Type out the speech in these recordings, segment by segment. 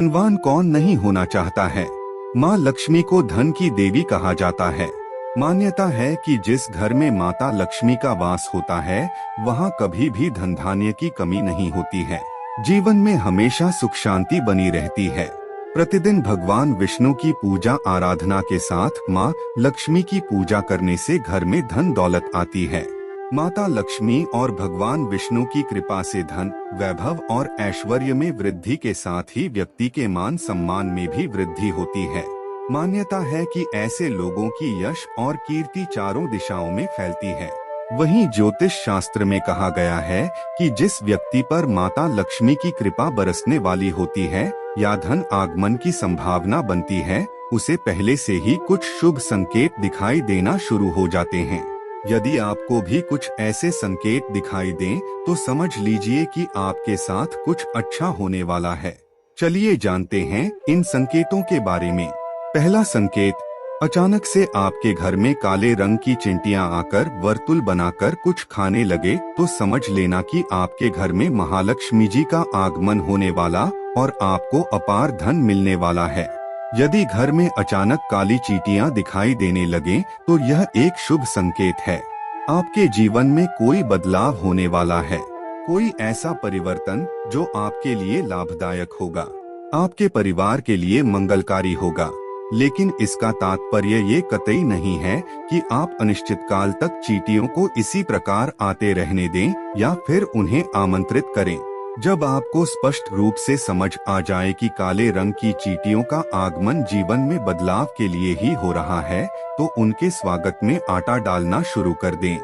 धनवान कौन नहीं होना चाहता है। माँ लक्ष्मी को धन की देवी कहा जाता है। मान्यता है कि जिस घर में माता लक्ष्मी का वास होता है वहाँ कभी भी धन धान्य की कमी नहीं होती है। जीवन में हमेशा सुख शांति बनी रहती है। प्रतिदिन भगवान विष्णु की पूजा आराधना के साथ माँ लक्ष्मी की पूजा करने से घर में धन दौलत आती है। माता लक्ष्मी और भगवान विष्णु की कृपा से धन, वैभव और ऐश्वर्य में वृद्धि के साथ ही व्यक्ति के मान सम्मान में भी वृद्धि होती है। मान्यता है कि ऐसे लोगों की यश और कीर्ति चारों दिशाओं में फैलती है। वहीं ज्योतिष शास्त्र में कहा गया है कि जिस व्यक्ति पर माता लक्ष्मी की कृपा बरसने वाली होती है या धन आगमन की संभावना बनती है, उसे पहले से ही कुछ शुभ संकेत दिखाई देना शुरू हो जाते हैं। यदि आपको भी कुछ ऐसे संकेत दिखाई दें तो समझ लीजिए कि आपके साथ कुछ अच्छा होने वाला है। चलिए जानते हैं इन संकेतों के बारे में। पहला संकेत, अचानक से आपके घर में काले रंग की चिंटियां आकर वर्तुल बनाकर कुछ खाने लगे तो समझ लेना कि आपके घर में महालक्ष्मी जी का आगमन होने वाला और आपको अपार धन मिलने वाला है। यदि घर में अचानक काली चींटियां दिखाई देने लगे तो यह एक शुभ संकेत है। आपके जीवन में कोई बदलाव होने वाला है। कोई ऐसा परिवर्तन जो आपके लिए लाभदायक होगा, आपके परिवार के लिए मंगलकारी होगा। लेकिन इसका तात्पर्य ये कतई नहीं है कि आप अनिश्चित काल तक चींटियों को इसी प्रकार आते रहने दें या फिर उन्हें आमंत्रित करें। जब आपको स्पष्ट रूप से समझ आ जाए कि काले रंग की चींटियों का आगमन जीवन में बदलाव के लिए ही हो रहा है, तो उनके स्वागत में आटा डालना शुरू कर दें।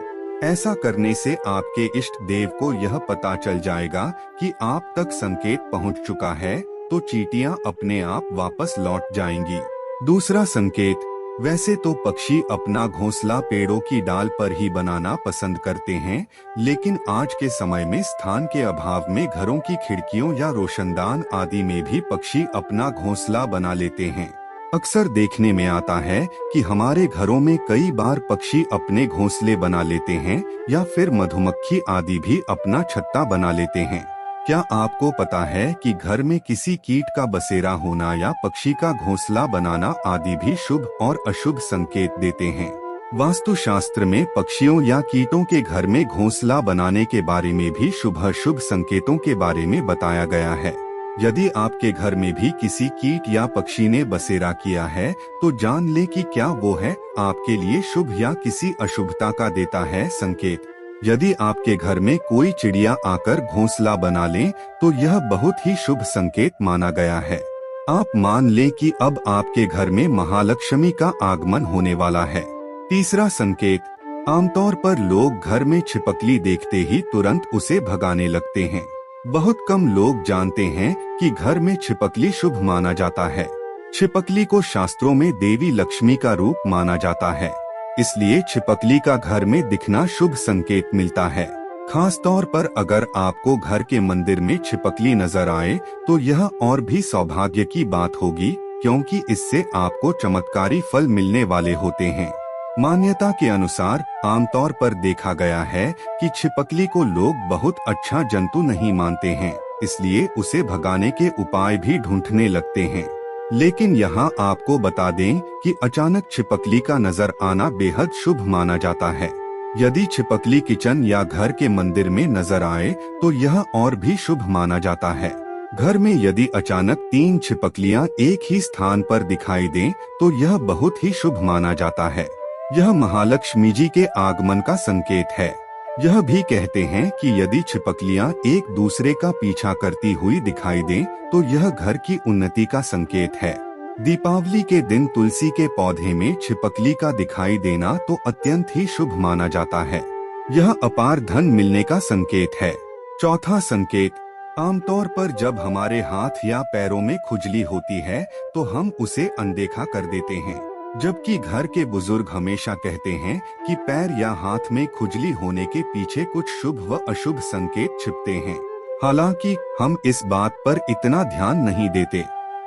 ऐसा करने से आपके इष्ट देव को यह पता चल जाएगा कि आप तक संकेत पहुंच चुका है, तो चींटियां अपने आप वापस लौट जाएंगी। दूसरा संकेत, वैसे तो पक्षी अपना घोंसला पेड़ों की डाल पर ही बनाना पसंद करते हैं, लेकिन आज के समय में स्थान के अभाव में घरों की खिड़कियों या रोशनदान आदि में भी पक्षी अपना घोंसला बना लेते हैं। अक्सर देखने में आता है कि हमारे घरों में कई बार पक्षी अपने घोंसले बना लेते हैं या फिर मधुमक्खी आदि भी अपना छत्ता बना लेते हैं। क्या आपको पता है कि घर में किसी कीट का बसेरा होना या पक्षी का घोंसला बनाना आदि भी शुभ और अशुभ संकेत देते हैं। वास्तुशास्त्र में पक्षियों या कीटों के घर में घोंसला बनाने के बारे में भी शुभ अशुभ संकेतों के बारे में बताया गया है। यदि आपके घर में भी किसी कीट या पक्षी ने बसेरा किया है तो जान ले कि क्या वो है आपके लिए शुभ या किसी अशुभता का देता है संकेत। यदि आपके घर में कोई चिड़िया आकर घोंसला बना ले तो यह बहुत ही शुभ संकेत माना गया है। आप मान लें कि अब आपके घर में महालक्ष्मी का आगमन होने वाला है। तीसरा संकेत, आमतौर पर लोग घर में छिपकली देखते ही तुरंत उसे भगाने लगते हैं। बहुत कम लोग जानते हैं कि घर में छिपकली शुभ माना जाता है। छिपकली को शास्त्रों में देवी लक्ष्मी का रूप माना जाता है, इसलिए छिपकली का घर में दिखना शुभ संकेत मिलता है। खास तौर पर अगर आपको घर के मंदिर में छिपकली नजर आए तो यह और भी सौभाग्य की बात होगी, क्योंकि इससे आपको चमत्कारी फल मिलने वाले होते हैं। मान्यता के अनुसार आमतौर पर देखा गया है कि छिपकली को लोग बहुत अच्छा जंतु नहीं मानते हैं, इसलिए उसे भगाने के उपाय भी ढूंढने लगते हैं। लेकिन यहाँ आपको बता दें कि अचानक छिपकली का नजर आना बेहद शुभ माना जाता है। यदि छिपकली किचन या घर के मंदिर में नजर आए तो यह और भी शुभ माना जाता है। घर में यदि अचानक 3 छिपकलियां एक ही स्थान पर दिखाई दें तो यह बहुत ही शुभ माना जाता है। यह महालक्ष्मी जी के आगमन का संकेत है। यह भी कहते हैं कि यदि छिपकलियां एक दूसरे का पीछा करती हुई दिखाई दें तो यह घर की उन्नति का संकेत है। दीपावली के दिन तुलसी के पौधे में छिपकली का दिखाई देना तो अत्यंत ही शुभ माना जाता है। यह अपार धन मिलने का संकेत है। चौथा संकेत, आमतौर पर जब हमारे हाथ या पैरों में खुजली होती है तो हम उसे अनदेखा कर देते हैं, जबकि घर के बुजुर्ग हमेशा कहते हैं कि पैर या हाथ में खुजली होने के पीछे कुछ शुभ व अशुभ संकेत छिपते हैं। हालांकि हम इस बात पर इतना ध्यान नहीं देते,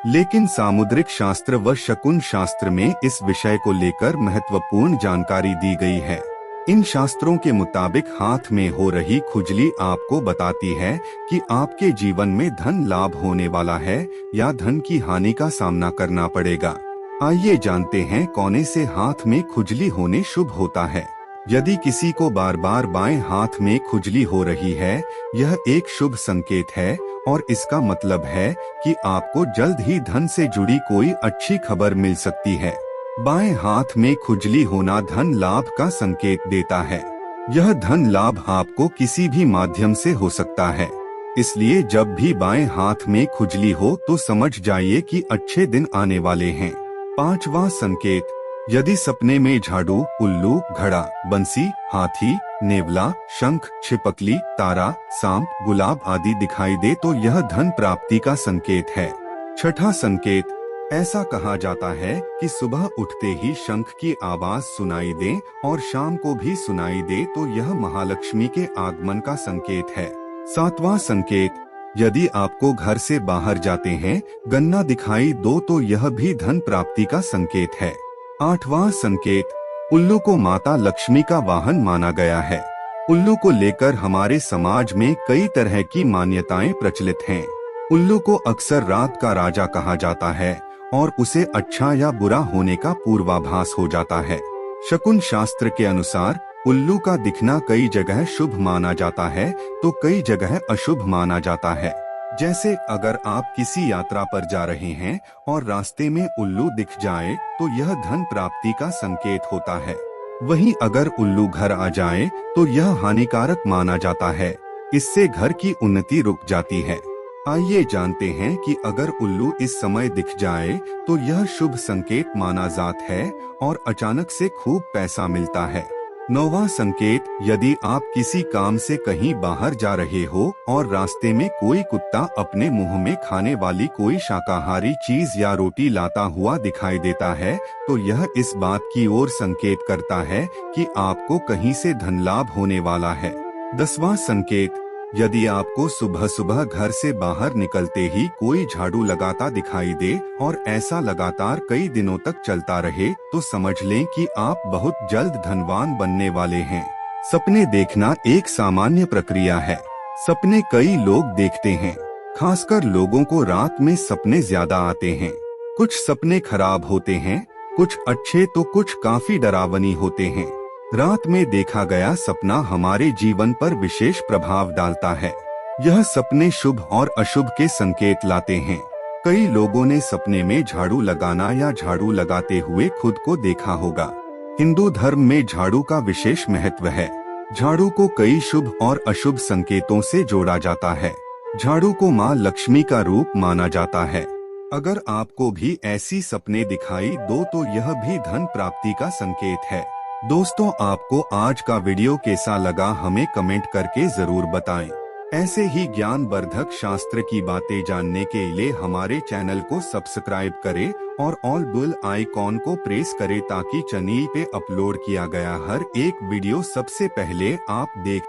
लेकिन सामुद्रिक शास्त्र व शकुन शास्त्र में इस विषय को लेकर महत्वपूर्ण जानकारी दी गई है। इन शास्त्रों के मुताबिक हाथ में हो रही खुजली आपको बताती है कि आपके जीवन में धन लाभ होने वाला है या धन की हानि का सामना करना पड़ेगा। आइए जानते हैं कोने से हाथ में खुजली होने शुभ होता है। यदि किसी को बार बार बाएं हाथ में खुजली हो रही है, यह एक शुभ संकेत है और इसका मतलब है कि आपको जल्द ही धन से जुड़ी कोई अच्छी खबर मिल सकती है। बाएं हाथ में खुजली होना धन लाभ का संकेत देता है। यह धन लाभ आपको किसी भी माध्यम से हो सकता है, इसलिए जब भी बाएं हाथ में खुजली हो तो समझ जाइए कि अच्छे दिन आने वाले हैं। पांचवा संकेत, यदि सपने में झाड़ू, उल्लू, घड़ा, बंसी, हाथी, नेवला, शंख, छिपकली, तारा, सांप, गुलाब आदि दिखाई दे तो यह धन प्राप्ति का संकेत है। छठा संकेत, ऐसा कहा जाता है कि सुबह उठते ही शंख की आवाज सुनाई दे और शाम को भी सुनाई दे तो यह महालक्ष्मी के आगमन का संकेत है। सातवां संकेत, यदि आपको घर से बाहर जाते हैं गन्ना दिखाई दो तो यह भी धन प्राप्ति का संकेत है। आठवां संकेत, उल्लू को माता लक्ष्मी का वाहन माना गया है। उल्लू को लेकर हमारे समाज में कई तरह की मान्यताएं प्रचलित हैं। उल्लू को अक्सर रात का राजा कहा जाता है और उसे अच्छा या बुरा होने का पूर्वाभास हो जाता है। शकुन शास्त्र के अनुसार उल्लू का दिखना कई जगह शुभ माना जाता है तो कई जगह अशुभ माना जाता है। जैसे अगर आप किसी यात्रा पर जा रहे हैं और रास्ते में उल्लू दिख जाए तो यह धन प्राप्ति का संकेत होता है। वहीं अगर उल्लू घर आ जाए तो यह हानिकारक माना जाता है, इससे घर की उन्नति रुक जाती है। आइए जानते हैं कि अगर उल्लू इस समय दिख जाए तो यह शुभ संकेत माना जाता है और अचानक से खूब पैसा मिलता है। नौवां संकेत, यदि आप किसी काम से कहीं बाहर जा रहे हो और रास्ते में कोई कुत्ता अपने मुंह में खाने वाली कोई शाकाहारी चीज या रोटी लाता हुआ दिखाई देता है तो यह इस बात की ओर संकेत करता है कि आपको कहीं से धन लाभ होने वाला है। 10वां संकेत, यदि आपको सुबह सुबह घर से बाहर निकलते ही कोई झाड़ू लगाता दिखाई दे और ऐसा लगातार कई दिनों तक चलता रहे तो समझ लें कि आप बहुत जल्द धनवान बनने वाले हैं। सपने देखना एक सामान्य प्रक्रिया है। सपने कई लोग देखते हैं, खासकर लोगों को रात में सपने ज्यादा आते हैं। कुछ सपने खराब होते हैं, कुछ अच्छे तो कुछ काफी डरावनी होते हैं। रात में देखा गया सपना हमारे जीवन पर विशेष प्रभाव डालता है। यह सपने शुभ और अशुभ के संकेत लाते हैं। कई लोगों ने सपने में झाड़ू लगाना या झाड़ू लगाते हुए खुद को देखा होगा। हिंदू धर्म में झाड़ू का विशेष महत्व है। झाड़ू को कई शुभ और अशुभ संकेतों से जोड़ा जाता है। झाड़ू को माँ लक्ष्मी का रूप माना जाता है। अगर आपको भी ऐसी सपने दिखाई दो तो यह भी धन प्राप्ति का संकेत है। दोस्तों, आपको आज का वीडियो कैसा लगा हमें कमेंट करके जरूर बताएं। ऐसे ही ज्ञानवर्धक शास्त्र की बातें जानने के लिए हमारे चैनल को सब्सक्राइब करें और ऑल बेल आइकॉन को प्रेस करें ताकि चैनल पे अपलोड किया गया हर एक वीडियो सबसे पहले आप देख